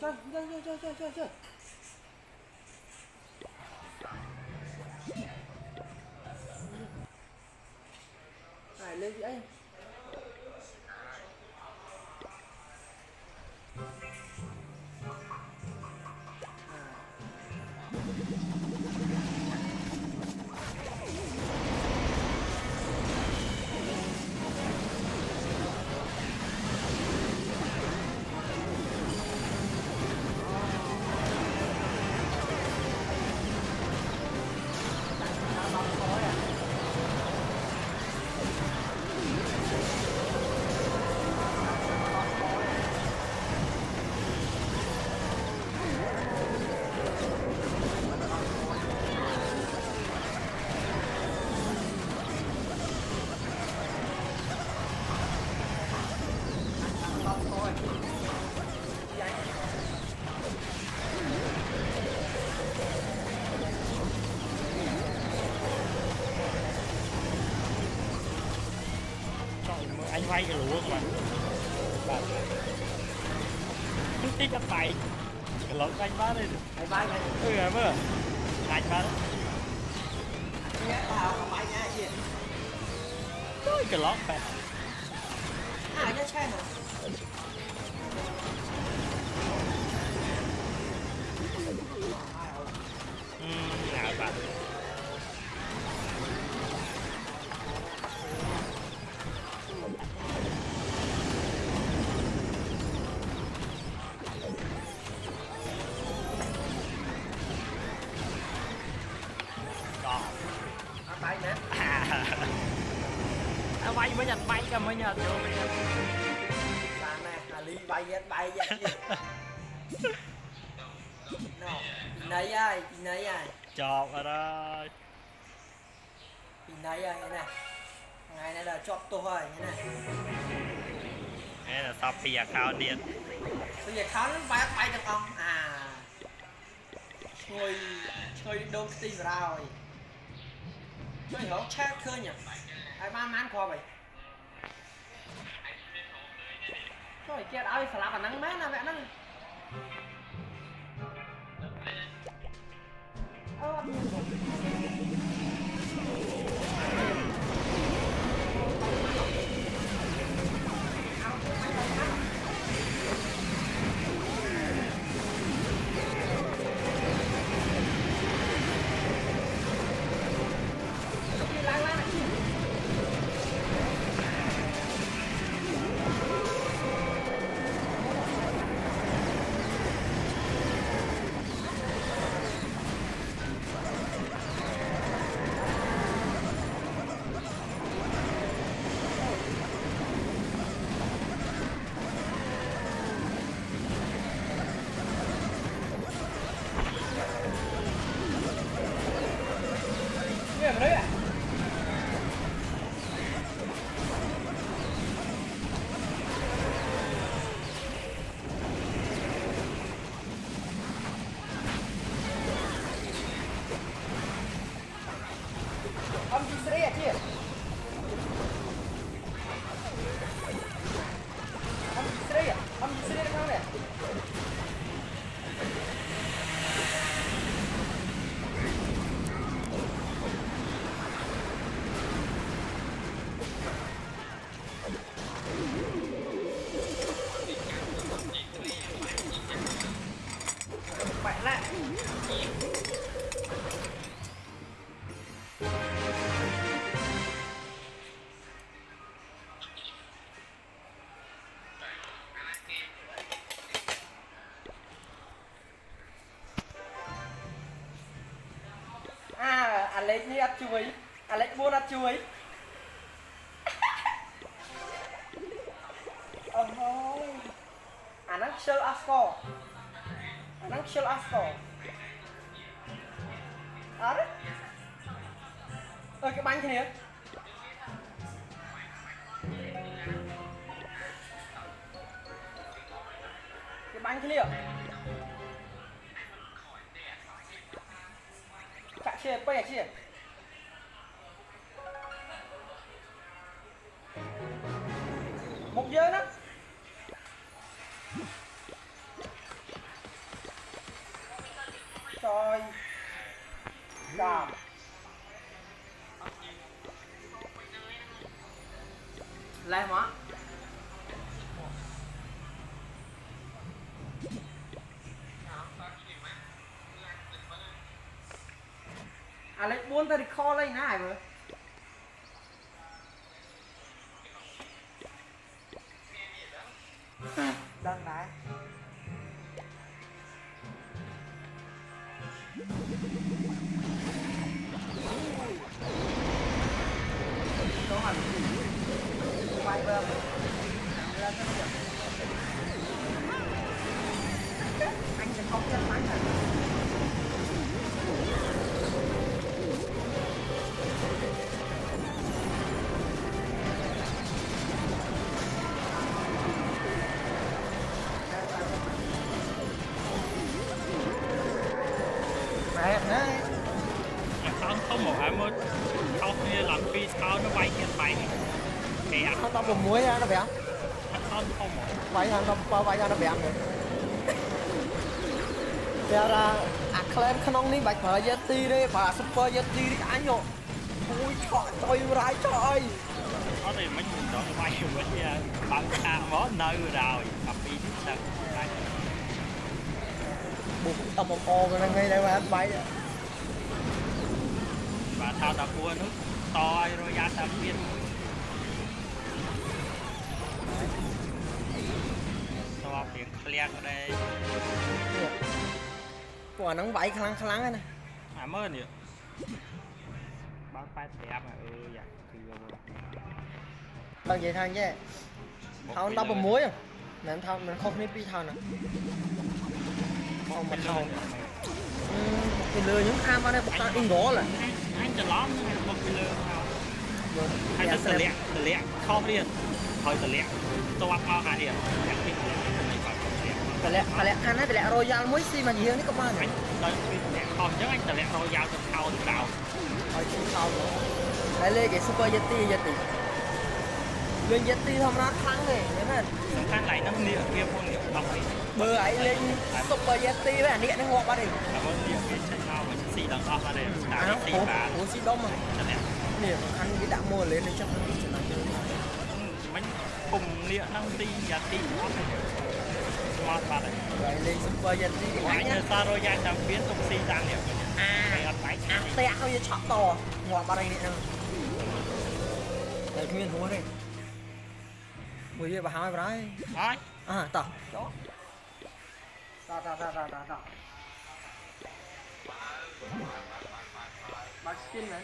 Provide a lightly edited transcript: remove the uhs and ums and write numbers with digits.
Chơi. Này lên chị ấy. Anh vay cái lúa của bạn tí cái tay cái lỗ anh bá đi Anh bay này. em ơi anh bá Nghe tao không bay nha chị. cái lót phải Nha chơi hả? nào bạn Bay nè. bay mới nhận bay cả mới nhận vô Bạn này, Lý bay vậy chị. Nào, này ai? chọt rồi đó Này ai này. Ngày này là chọt tôi rồi này. đây là top bia khao điện Bây giờ khá nó bay được không? Chơi đôi tin rồi. Chơi hiểu chat khơi nhỉ? Ai mán kho vậy? Trời kia ơi, phải làm nắng mát nè vậy nè. Nghe đấy à? Âm chị sợi à chị? Âm chị sợi à? Âm chị sợi không này? Mạnh lại. Alex đi ăn chuối. Alex buôn ăn chuối. Ôi. Nó sell asco. Nó sell asco. Đấy. Cái bánh thế. Cái bánh thế liệu. Chả chia bây giờ chia. Một giờ đó. Chào. Lên hả? À lấy buôn ta đi kho lên này rồi. Đăng này. Có hành quay bơm lên cái điểm anh sẽ không chân máy này đẹp đấy không một ai muốn không như làm phi sao nó bay trên bay kẹt nó tao bùm muối ra nó béo không một bay thằng tao bay ra nó béo rồi giờ là claim khăn ní bạch phở yeti đi và super yeti đi anh nhộ ui trời ơi trời có thì mấy người đó bay với bạn ta mó nơi rồi cặp đi tiếp tục buộc tầm một ô rồi ngay đây mà bay và thao tập cua nước to rồi ra tập viên to tiếng clear ở đây quả nắng bay khăng khăng này à mơ nhỉ bao tay đẹp mà dạ bao vậy thằng chứ thao tao bùm muối à mình thao mình không nên pi thao nè không mà thao cái lừa những kham vào đây bọc ta in gỗ là anhจะล้อมmột cái lừa hay là tự lẹ không điên thôi tự lẹ tôi bắt ao hà điênแต่ละคันนั้นแต่ละรอยาลมุ้ยซีมันเยอะนี่ก็มาไง tôi không chứ anh tự lẹ rồi giao từ thao từ đầu เอาชิ้นเขาไปเลยcái super yeti yeti เรื่อง yeti ทำร้านครั้งเลยเห็นไหม สำคัญไหลน้ำเลี้ยเรียบพวกเลี้ยเอาไป เบอร์ไอ้เล่น super yeti แบบนี้นี่หัวมาดิ แต่ว่าเลี้ยเป็นชั้นเอาเหมือนสี่ดังเอามาเลยตา อ้าว สี่บาท โอ้ซีดอมอ่ะ นั่นแหละ เนี่ยคันที่ดักมัวเลยในช่องนี้จะมาเจอ มันกลุ่มเลี้ยนั่งตียาตีมาบาทเลย ไอ้เล่น super yeti หายเงินซาโรยาจำเปี้ยนตรงซีจานเนี่ย อ่า ไปอัดไป เตะเขาจะช็อตต่อหัวมาอะไรเนี่ยแต่ที่มีหัวเลยมือเยอะไปหาไม่ได้ ไอ้ อ่าต่อต่อบักสกินไหม